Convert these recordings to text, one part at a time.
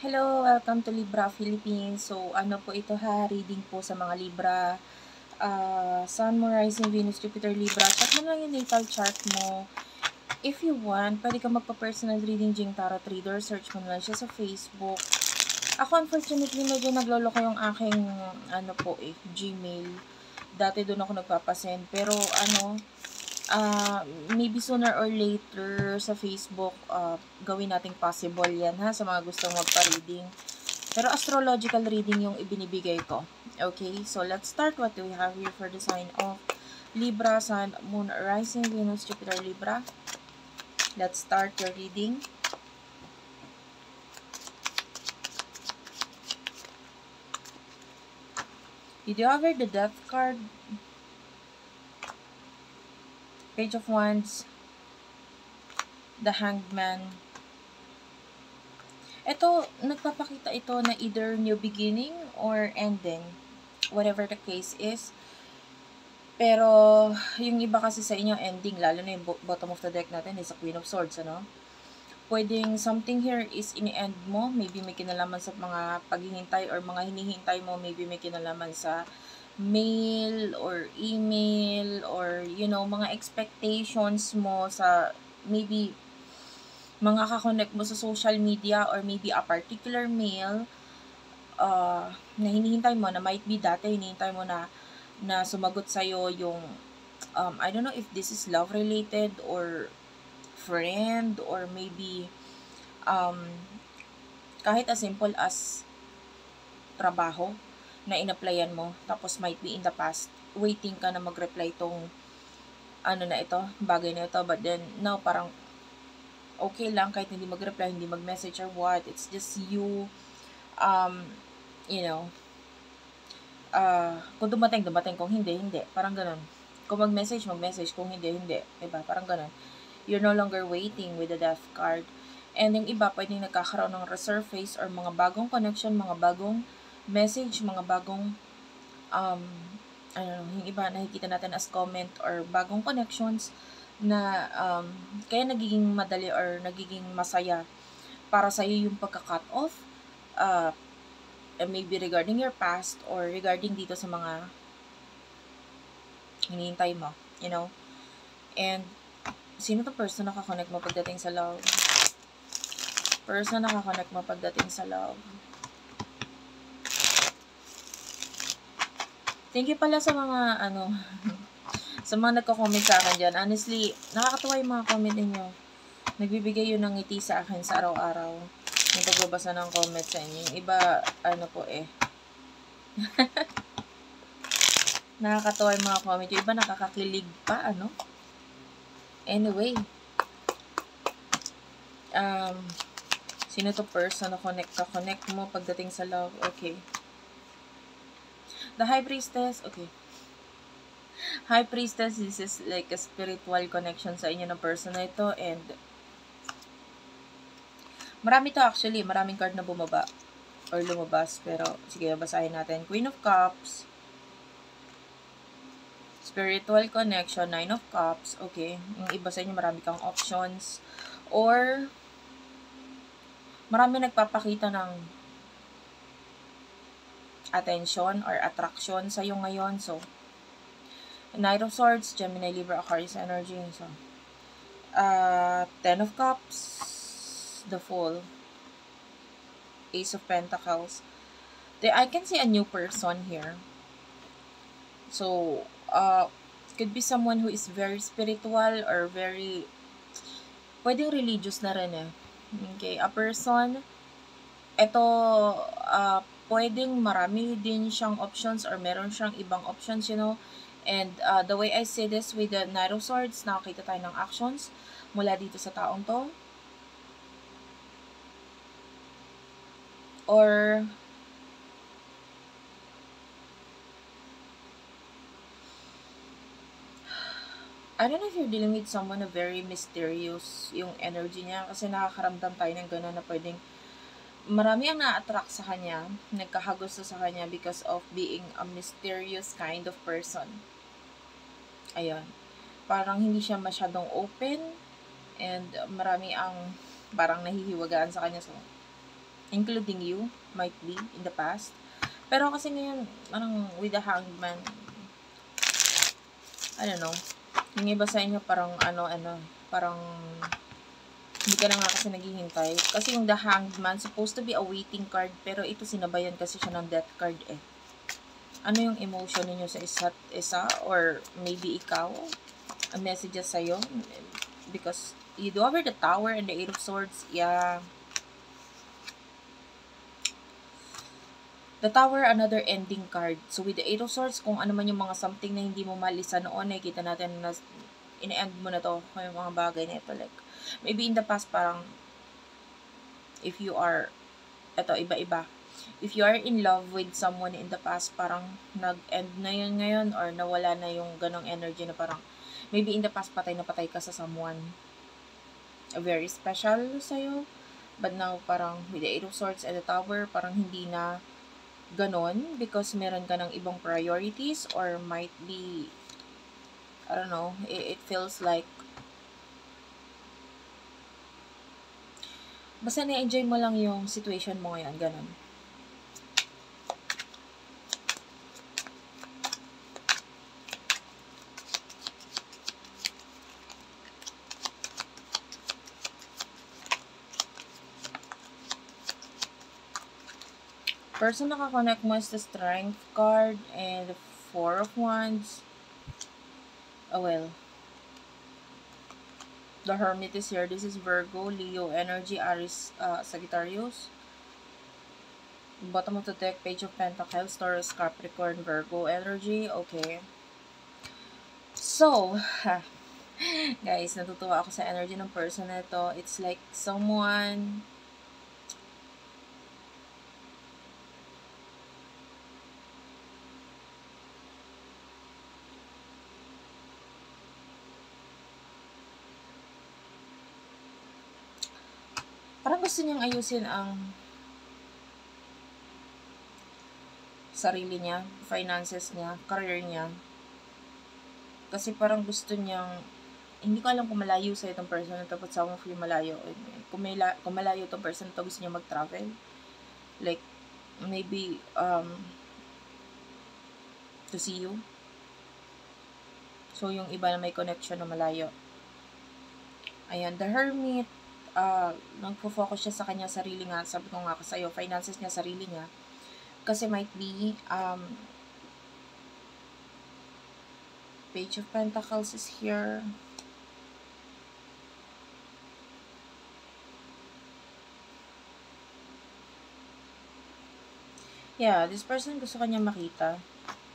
Hello, welcome to Libra Philippines. So, ano po ito ha, reading po sa mga Libra, Sun, Moon, Rising, Venus, Jupiter, Libra. Check mo lang yung natal chart mo. If you want, pwede ka magpa-personal reading Jing Tarot Reader. Search mo na lang siya sa Facebook. Ako, unfortunately, medyo nagloloko yung aking, Gmail. Dati doon ako nagpapasend. Pero, maybe sooner or later sa Facebook, gawin nating possible yan ha, sa mga gustong magpa-reading. Pero astrological reading yung ibinibigay ko. Okay, so let's start. What do we have here for the sign of Libra, Sun, Moon, Rising, Venus, Jupiter, Libra? Let's start your reading. Did you ever the Death card? Page of Wands, the Hanged Man. Ito, nagpapakita ito na either new beginning or ending. Whatever the case is. Pero, yung iba kasi sa inyo ending, lalo na yung bottom of the deck natin is a Queen of Swords, ano? Pwedeng something here is ini-end mo, maybe may kinalaman sa mga paghihintay or mga hinihintay mo, maybe may kinalaman sa mail or email or mga expectations mo sa maybe mga kakonect mo sa social media or maybe a particular mail na hinihintay mo na might be dati hinihintay mo na sumagot sa'yo yung I don't know if this is love related or friend or maybe kahit as simple as trabaho na in-applyan mo tapos might be in the past waiting ka na mag-reply tong bagay na ito, but then now parang okay lang kahit hindi mag-reply, hindi mag-message or what, it's just you you know kung dumating, kung hindi, parang ganun. Kung mag-message, kung hindi, diba? Parang ganun. You're no longer waiting with the Death card. And yung iba, pwedeng nagkakaroon ng resurface or mga bagong connection, mga bagong message, mga bagong, yung iba nakikita natin as comment or bagong connections na kaya nagiging madali or nagiging masaya para sa iyo yung pagka-cut off, maybe regarding your past or regarding dito sa mga hinihintay mo, And, sino to person nakakonect mo pagdating sa love? Person nakakonect mo pagdating sa love. Thank you pala sa mga, sa mga nagko-comment sa akin dyan. Honestly, nakakatawa yung mga comment ninyo. Nagbibigay yun ng ngiti sa akin sa araw-araw. Yung pagbabasa ng comment sa inyo. Yung iba, nakakatawa yung mga comment. Yung iba nakakakilig pa, Anyway. Sino to person na connect mo pagdating sa love? Okay. The High Priestess, okay. High Priestess, this is like a spiritual connection sa inyo ng person na ito, and marami to actually, maraming card na bumaba or lumabas, pero sige, basahin natin. Queen of Cups, spiritual connection, Nine of Cups, okay. Yung iba sa inyo, marami kang options, or marami nagpapakita ng attention or attraction sa iyo ngayon. So, Knight of Swords, Gemini, Libra, Aquarius energy. So, Ten of Cups, the Fool, Ace of Pentacles. I can see a new person here. So, could be someone who is very spiritual or very, pwedeng religious na rin eh. Okay, a person, ito, pwedeng marami din siyang options or meron siyang ibang options, And the way I see this with the Knight of Swords, nakakita tayo ng actions mula dito sa taong to. Or I don't know if you're dealing with someone na very mysterious yung energy niya, kasi nakakaramdam tayo ng gano'n na pwedeng marami ang na-attract sa kanya, nagkakagusto sa kanya because of being a mysterious kind of person. Ayun. Parang hindi siya masyadong open and marami ang parang nahihiwagaan sa kanya. So, including you, might be, in the past. Pero kasi ngayon, parang with the Hanged Man, I don't know, yung iba sa inyo parang parang hindi ka na nga kasi naghihintay. Kasi yung the Hanged Man, supposed to be a waiting card, pero ito sinabayan kasi siya ng death card eh. Ano yung emotion ninyo sa isa't isa? Or maybe ikaw? A messages sa'yo? Because you do over the Tower and the Eight of Swords, yeah. The Tower, another ending card. So, with the Eight of Swords, kung ano man yung mga something na hindi mo malisa noon, nakikita natin na in-end mo na to, yung mga bagay na ito. Like, maybe in the past, parang, if you are, eto, iba-iba. If you are in love with someone in the past, parang nag-end na yun ngayon, or nawala na yung ganong energy na parang, maybe in the past, patay na patay ka sa someone very special sa'yo. But now, parang, with the Eight of Swords and the Tower, parang hindi na ganon because meron ka ng ibang priorities, or might be, I don't know, it feels like basta na-enjoy mo lang yung situation mo ngayon, ganon. Person nakakonect mo is the Strength card and the Four of Wands. Oh well. The Hermit is here. This is Virgo, Leo energy, Aries, Sagittarius. Bottom of the deck, Page of Pentacles, Taurus, Capricorn, Virgo energy. Okay. So, guys, natutuwa ako sa energy ng person na ito. It's like someone parang gusto niyang ayusin ang sarili niya, finances niya, career niya. Kasi parang gusto niyang, hindi ko alam kung malayo sa itong person na tapos sa mo malayo. Kung malayo itong person na gusto niya mag-travel. Like, maybe, to see you. So, yung iba na may connection na malayo. Ayan, the Hermit, nagpo-focus siya sa kanya sarili nga, sabi ko nga sa'yo, finances niya, sarili niya. Kasi might be, Page of Pentacles is here. Yeah, this person gusto kanya makita.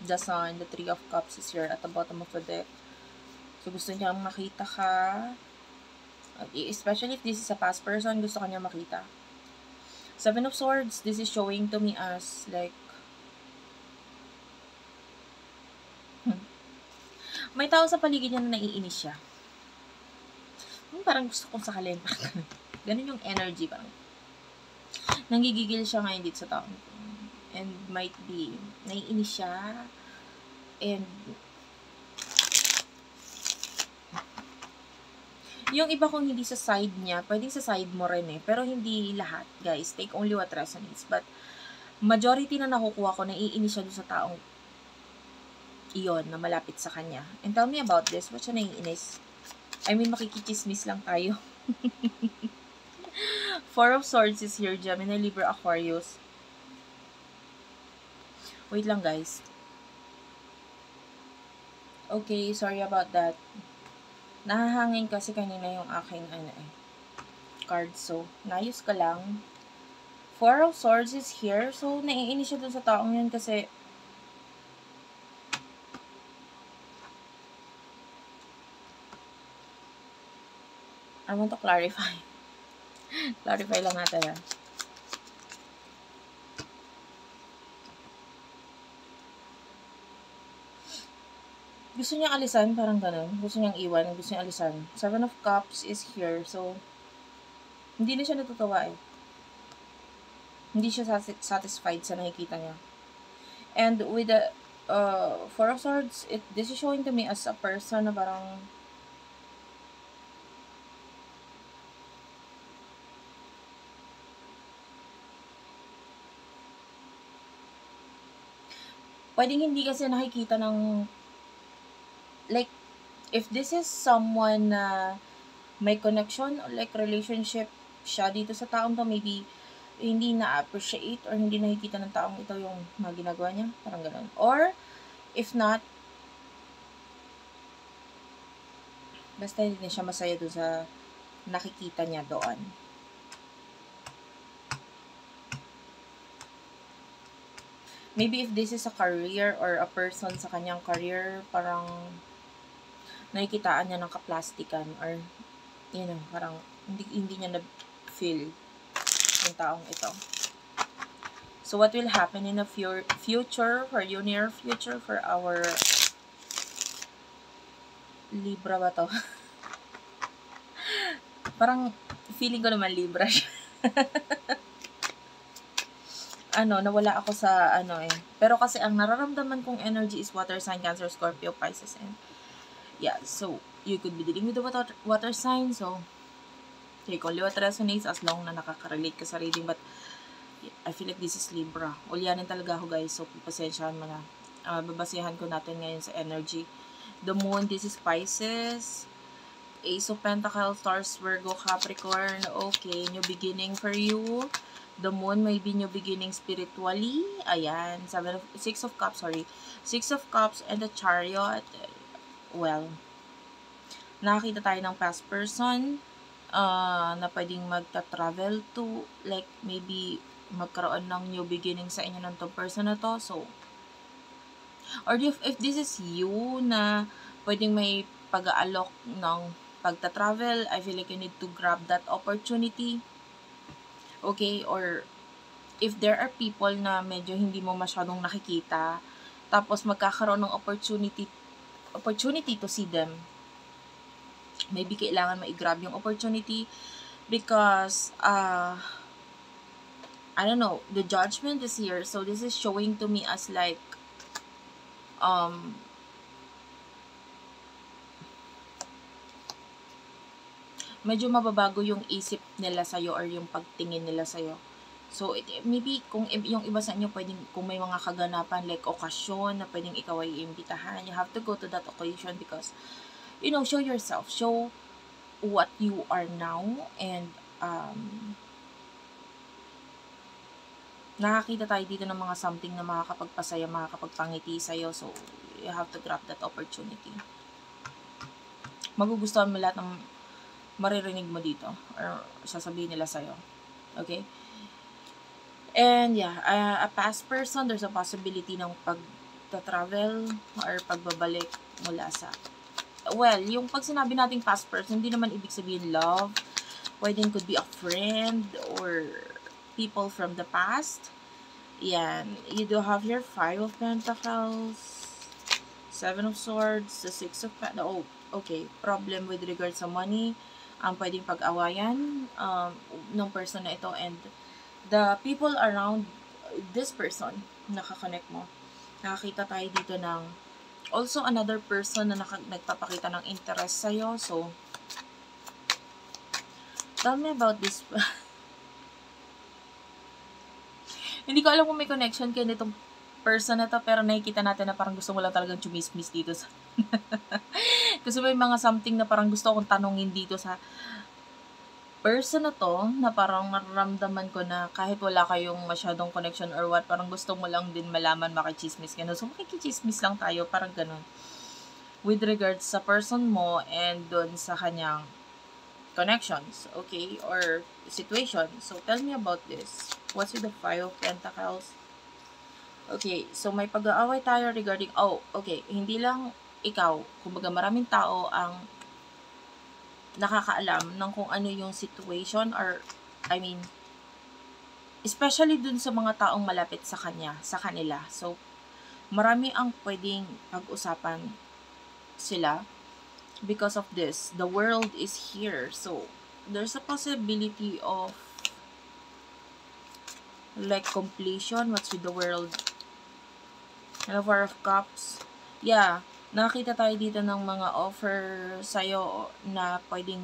The Sun, the Three of Cups is here at the bottom of the deck. So, gusto niya makita ka. Especially if this is a past person, gusto kanya makita. Seven of Swords, this is showing to me as like, may tao sa paligid niya na naiinis siya. Parang gusto kong sakalin. Ganun yung energy. Parang nanggigigil siya ngayon dito sa taong ko. And might be, naiinis siya. And yung iba kung hindi sa side niya, pwedeng sa side mo rin eh. Pero hindi lahat, guys. Take only what resonates. But majority na nakukuha ko, naiinis siya doon sa taong iyon na malapit sa kanya. And tell me about this. Ba't siya naiinis? I mean, makikichismis lang tayo. Four of Swords is here. Gemini, Libra, Aquarius. Wait lang, guys. Okay, sorry about that. Nahahangin kasi kanina yung aking card. So, naayos ka lang. Four of Swords is here. So, naiinis siya dun sa taong yun kasi I want to clarify. Clarify lang natin yan. Gusto niyang alisan, parang ganun. Gusto niyang iwan, gusto niyang alisan. Seven of Cups is here. So, hindi na siya natutuwa eh. Hindi siya satisfied sa nakikita niya. And with the Four of Swords, this is showing to me as a person na parang pwedeng hindi kasi nakikita ng, like, if this is someone na may connection or like relationship siya dito sa taong to, maybe hindi na-appreciate or hindi nakikita ng taong ito yung mga ginagawa niya, parang ganun. Or, if not, basta hindi na siya masaya doon sa nakikita niya doon. Maybe if this is a career or a person sa kanyang career, parang nakikitaan niya ng kaplastikan or, you know, parang hindi niya na-feel yung taong ito. So, what will happen in the future, for your near future, for our Libra ba to? Parang, feeling ko naman Libra siya. Nawala ako sa, Pero kasi, ang nararamdaman kong energy is water sign, Cancer, Scorpio, Pisces, and, yeah, so, you could be dealing with the water sign, so, take only what resonates as long na nakaka-relate ka sa reading, but, I feel like this is Libra. Ulyanin talaga ako, guys, so, pasensyahan mo na. Babasihan ko natin ngayon sa energy. The Moon, this is Pisces. Ace of Pentacles, Taurus, Virgo, Capricorn. Okay, new beginning for you. The Moon may be new beginning spiritually. Ayan, Six of Cups and the Chariot. Well, nakakita tayo ng past person na pwedeng magta-travel to, like maybe magkaroon ng new beginning sa inyo ng person na to. So, or if this is you na pwedeng may pag-aalok ng pagta-travel, I feel like you need to grab that opportunity. Okay? Or if there are people na medyo hindi mo masyadong nakikita, tapos magkakaroon ng opportunity to see them, maybe kailangan ma-grab yung opportunity because I don't know, the Judgment is here. So this is showing to me as like medyo mababago yung isip nila sa'yo or yung pagtingin nila sa'yo. So, maybe kung yung iba sa inyo, pwedeng, kung may mga kaganapan like okasyon na pwedeng ikaw ay iimbitahan, you have to go to that occasion because, you know, show yourself. Show what you are now and nakakita tayo dito ng mga something na makakapagpasaya, makakapagpangiti sa'yo. So, you have to grab that opportunity. Magugustuhan mo lahat ng maririnig mo dito or sasabihin nila sa'yo. Okay? And yeah, a past person, there's a possibility ng pag-travel or pagbabalik mula sa... Well, yung pag sinabi nating past person, hindi naman ibig sabihin love. Pwedeng could be a friend or people from the past. Yan. You do have your 5 of Pentacles, 7 of Swords, the 6 of Pentacles. Oh, okay. Problem with regards sa money. Pwedeng pag-awayan ng person na ito and the people around this person nakakonect mo. Nakakita tayo dito ng also another person na nagpapakita ng interest sa'yo. So, tell me about this. Hindi ko alam kung may connection kayo nitong person na to, pero nakikita natin na parang gusto mo lang talagang chumismis dito sa... Kasi may mga something na parang gusto akong tanongin dito sa person na to, na parang nararamdaman ko na kahit wala kayong masyadong connection or what, parang gusto mo lang din malaman, makichismis ka na. So, makikichismis lang tayo, parang ganun. With regards sa person mo and dun sa kanyang connections, okay, or situation. So, tell me about this. What's with the 5 of Pentacles? Okay, so may pag-aaway tayo regarding, okay, hindi lang ikaw, kumbaga maraming tao ang nakakaalam ng kung ano yung situation or, I mean, especially dun sa mga taong malapit sa kanila. So, marami ang pwedeng pag-usapan sila because of this. The world is here. So, there's a possibility of like completion. What's with the world? Four of Cups. Yeah. Nakita tayo dito ng mga offer sa'yo na pwedeng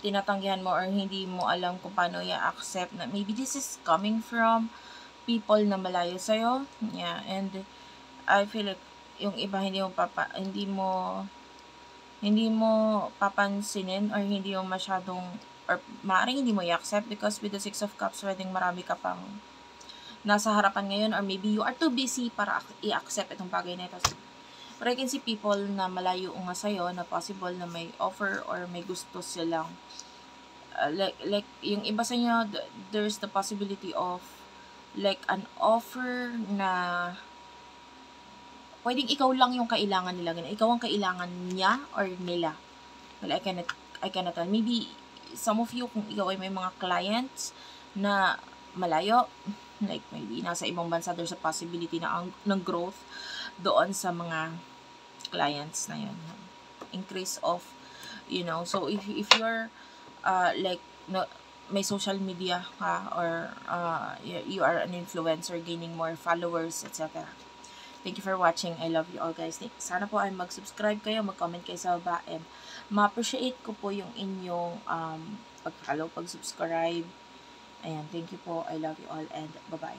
tinatanggihan mo or hindi mo alam kung paano i-accept na maybe this is coming from people na malayo sa'yo. Yeah, and I feel like yung iba hindi mo papansinin or hindi mo masyadong, or maaaring hindi mo i-accept because with the Six of Cups, pwedeng marami ka pang nasa harapan ngayon, or maybe you are too busy para i-accept itong bagay na ito. But I can see people na malayo nga sa'yo na possible na may offer or may gusto silang like yung iba sa inyo, there's the possibility of like an offer na pwedeng ikaw lang yung kailangan nila, ganun. Ikaw ang kailangan niya or nila. Well, I cannot tell. Maybe some of you, kung ikaw ay may mga clients na malayo, like maybe nasa ibang bansa, there's a possibility na ng growth doon sa mga clients na yun. Increase of, so if you're like no, may social media ka, or you are an influencer gaining more followers, etc. Thank you for watching. I love you all, guys. Sana po ay mag-subscribe kayo, mag-comment kayo sa baba, and ma-appreciate ko po yung inyong pag-follow, pag-subscribe. Ayan, thank you po. I love you all, and bye-bye.